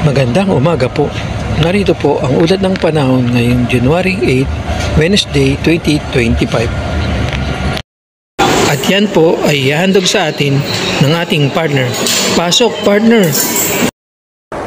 Magandang umaga po. Narito po ang ulat ng panahon ngayong January 8, Wednesday 2025. At yan po ay ihahandog sa atin ng ating partner. Pasok, partner!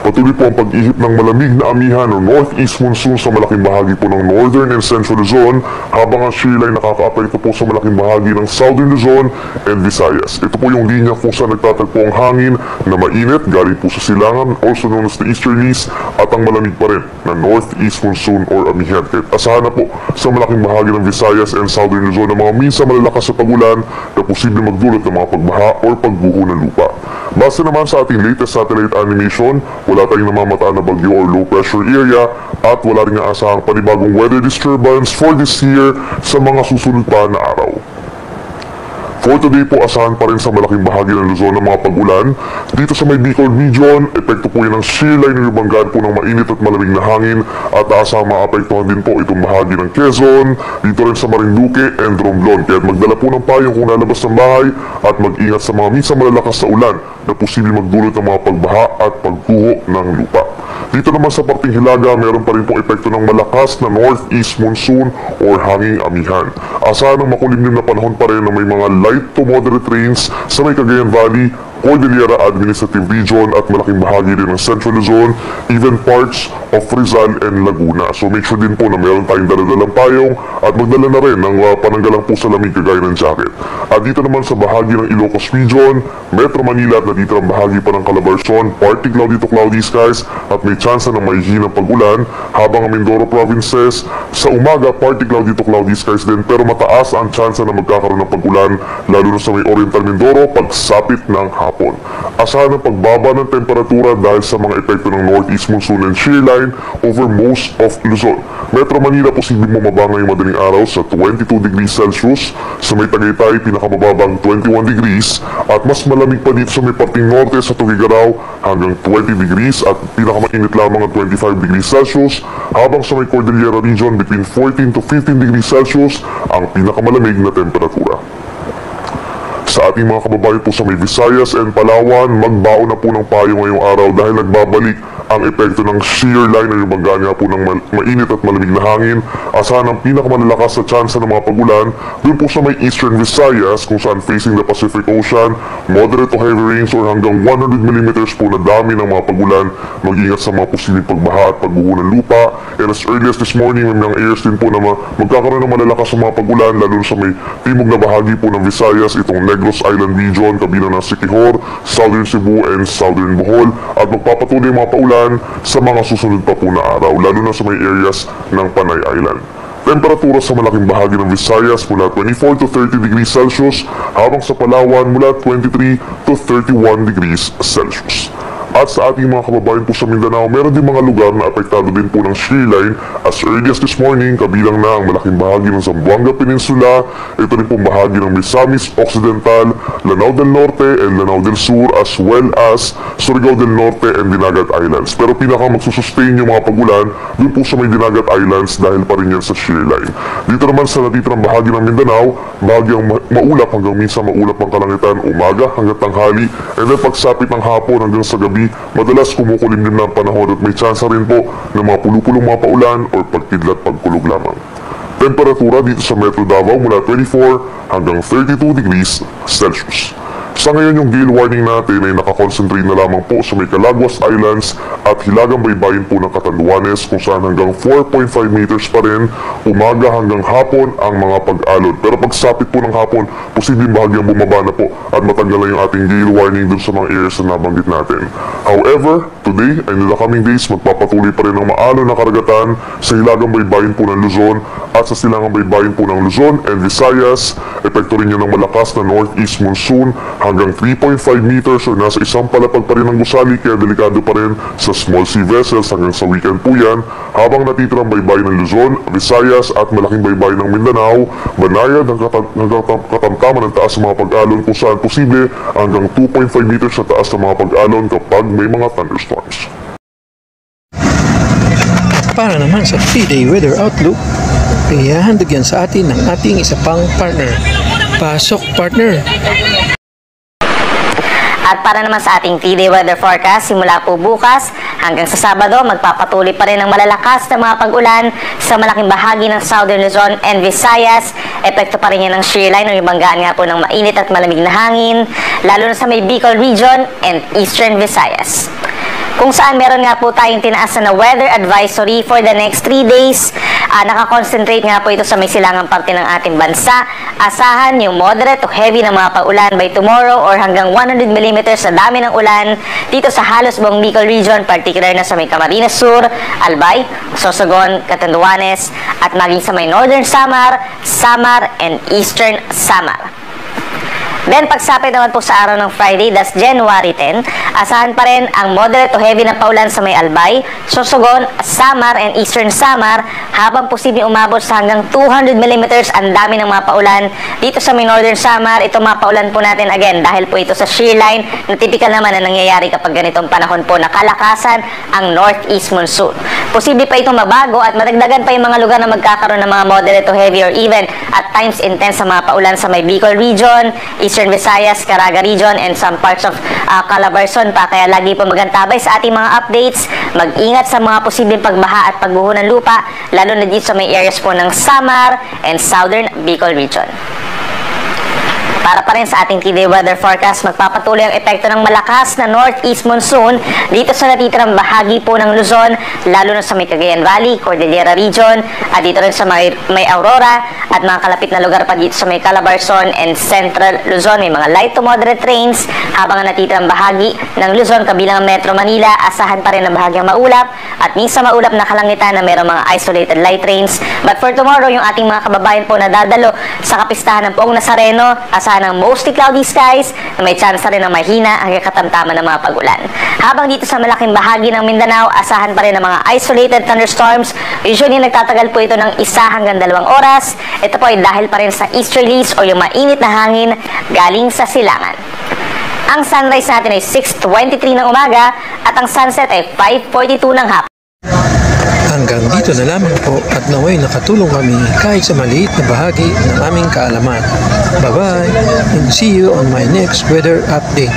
Patuloy po ang pag-ihip ng malamig na amihan o northeast monsoon sa malaking bahagi po ng northern and central Luzon, habang ang shear line nakakaapekto po sa malaking bahagi ng southern Luzon and Visayas. Ito po yung linya kung saan nagtatagpo ang hangin na mainit galing po sa silangan, also known as the easterlies, at ang malamig pa rin na northeast monsoon or amihan. Kahit asahan na po sa malaking bahagi ng Visayas and southern Luzon na mga minsan malalakas sa pagulan na posible magdulot ng mga pagbaha or pagguho ng lupa. Base naman sa ating latest satellite animation, wala tayong namamataan na bagyo or low pressure area at wala rin asahang panibagong weather disturbance for this year sa mga susunod pa na araw. For today po, asahan pa rin sa malaking bahagi ng Luzon ng mga pag-ulan. Dito sa may Bicol region, epekto po yan ng shear line na lumanggan po ng mainit at malamig na hangin at asahang maapektuhan din po itong bahagi ng Quezon, dito rin sa Marinduque and Romblon. Kaya magdala po ng payong kung lalabas ng bahay at mag-ingat sa mga minsan malalakas na ulan na posibleng magdulot ng mga pagbaha at pagguho ng lupa. Dito naman sa parting Hilaga, meron pa rin pong epekto ng malakas na northeast monsoon or hanging amihan. Asahan ng makulimlim na panahon pa rin na may mga light to moderate rains sa may Cagayan Valley, Cordillera Administrative Region at malaking bahagi rin ng Central Luzon, even parts of Rizal and Laguna. So make sure din po na meron tayong daladalang payong at magdala na rin ng pananggalang po sa lamig kagaya ng jacket. At dito naman sa bahagi ng Ilocos Region, Metro Manila at natitira ang bahagi pa ng Calabarzon, partly cloudy to cloudy skies at may tsansa ng mahihinang pag-ulan, habang ang Mindoro provinces sa umaga partly cloudy to cloudy skies din pero mataas ang tsansa na magkakaroon ng pag-ulan lalo na sa may Oriental Mindoro pagsapit ng hapon. Asahan ang pagbaba ng temperatura dahil sa mga epekto ng northeast monsoon and shear line over most of Luzon. Metro Manila posibleng bumaba ngayong madaling araw sa 22 degrees Celsius, sa may Tagaytay pinakamababang 21 degrees at mas malamig pa dito sa may parting norte sa Tuguegarao hanggang 20 degrees at pinakamainit lamang ang 25 degrees Celsius, habang sa may Cordillera region between 14 to 15 degrees Celsius ang pinakamalamig na temperatura. Sa ating mga kababayan po sa may Visayas and Palawan, magbaon na po ng payo ngayong araw dahil nagbabalik ang epekto ng shear line na lumangga nga po ng mainit at malamig na hangin. Asahan ang pinakamalalakas na tsansa ng mga pagulan doon po sa may Eastern Visayas kung saan facing the Pacific Ocean, moderate to heavy rains or hanggang 100 mm po na dami ng mga pagulan. Mag-ingat sa mga posibleng pagbaha at pagbuho ng lupa. And as early as this morning, may mga airs din po na magkakaroon ng malalakas sa mga pagulan lalo sa may timog na bahagi po ng Visayas, itong Negros Island region, kabilang ng Siquijor, Southern Cebu and Southern Bohol, at magpapatuloy mga paulan sa mga susunod pa po na araw, lalo na sa may areas ng Panay Island. Temperatura sa malaking bahagi ng Visayas mula 24 to 30 degrees Celsius, habang sa Palawan mula 23 to 31 degrees Celsius. At sa ating mga kababayan po sa Mindanao, meron din mga lugar na apektado din po ng shear line as early as this morning, kabilang na ang malaking bahagi ng Zamboanga Peninsula, ito rin pong bahagi ng Misamis Occidental, Lanao del Norte and Lanao del Sur, as well as Surigao del Norte and Dinagat Islands. Pero pinaka magsusustain yung mga pagulan dun po sa may Dinagat Islands dahil pa rin yan sa shear line. Dito naman sa natitirang bahagi ng Mindanao, bahagyang maulap hanggang minsan maulap ang kalangitan umaga hanggang tanghali, and then pagsapit ng hapon hanggang sa gabi, madalas kumukulimlim na ang panahon at may tsansa rin po ng mga pulupulong mga paulan o pagkidlat pagkulog lamang. Temperatura dito sa Metro Davao mula 24 hanggang 32 degrees Celsius. Sa ngayon, yung gale warning natin ay nakakonsentrate na lamang po sa may Calaguas Islands at hilagang baybayin po ng Catanduanes kung saan hanggang 4.5 meters pa rin umaga hanggang hapon ang mga pag-alon. Pero pagsapit po ng hapon, posibleng bahagyang bumaba na po at matanggal na yung ating gale warning dun sa mga areas na nabanggit natin. However, today and in the coming days, magpapatuloy pa rin ang maalon na karagatan sa hilagang baybayin po ng Luzon at sa silangang baybayin po ng Luzon and Visayas. Epekto rin yan ng malakas na northeast monsoon hanggang 3.5 meters o nasa isang palapag pa rin ng gusali, kaya delikado pa rin sa small sea vessels hanggang sa weekend po yan, habang natitirang baybayin ng Luzon, Visayas at malaking baybayin ng Mindanao, banayad hanggang katamtaman ng taas ng mga pag-alon kung saan posible hanggang 2.5 meters sa taas ng mga pag-alon kapag may mga thunderstorms. Para naman sa 3-day weather outlook, ihahandog yan sa atin ng ating isa pang partner. Pasok, partner! At para naman sa ating 3-day weather forecast, simula po bukas hanggang sa Sabado, magpapatuloy pa rin ang malalakas na mga pag-ulan sa malaking bahagi ng Southern Luzon and Visayas. Epekto pa rin yan ng shear line o yung banggaan nga po ng mainit at malamig na hangin, lalo na sa may Bicol region and Eastern Visayas. Kung saan meron nga po tayong tinaas na weather advisory for the next 3 days. Nakakonsentrate nga po ito sa may silangang parte ng ating bansa. Asahan yung moderate to heavy na mga paulan by tomorrow or hanggang 100 mm sa dami ng ulan dito sa halos buong Bicol region, particular na sa may Camarines Sur, Albay, Sorsogon, Catanduanes, at maging sa may Northern Samar, Samar, and Eastern Samar. Then, pagsapit naman po sa araw ng Friday, that's January 10, asahan pa rin ang moderate to heavy na paulan sa may Albay, Sorsogon, Samar, and Eastern Samar, habang posibleng umabot sa hanggang 200 mm ang dami ng mga paulan dito sa may Northern Samar. Ito mga paulan po natin again dahil po ito sa shear line na typical naman na nangyayari kapag ganitong panahon po na kalakasan ang northeast monsoon. Posible pa itong mabago at madagdagan pa yung mga lugar na magkakaroon ng mga moderate to heavy or even at times intense sa mga paulan sa may Bicol region, Eastern Visayas, Caraga region, and some parts of Calabarzon pa. Kaya lagi po magantabay sa ating mga updates. Mag-ingat sa mga posibleng pagbaha at pagguho ng lupa, lalo na dito sa may areas po ng Samar and Southern Bicol region. Para pa rin sa ating 3-day weather forecast, magpapatuloy ang epekto ng malakas na northeast monsoon dito sa natitirang bahagi po ng Luzon, lalo na sa may Cagayan Valley, Cordillera region, at dito rin sa may Aurora at mga kalapit na lugar pa dito sa may Calabarzon and Central Luzon. May mga light to moderate rains habang ang natitirang bahagi ng Luzon kabilang ang Metro Manila, asahan pa rin ang bahagyang maulap at minsan maulap na kalangitan na mayroong mga isolated light rains. But for tomorrow, yung ating mga kababayan po na dadalo sa kapistahan ng Poong Nazareno, asahan ng mostly cloudy skies na may chance rin ng mahina hanggang katamtaman ng mga pag-ulan. Habang dito sa malaking bahagi ng Mindanao, asahan pa rin ng mga isolated thunderstorms. Usually nagtatagal po ito ng 1 hanggang 2 oras. Ito po ay dahil pa rin sa easterlies o yung mainit na hangin galing sa silangan. Ang sunrise natin ay 6:23 ng umaga at ang sunset ay 5:42 ng hapon. Hanggang dito na lamang po at naway nakatulong kami kahit sa maliit na bahagi ng aming kaalaman. Bye-bye and see you on my next weather update.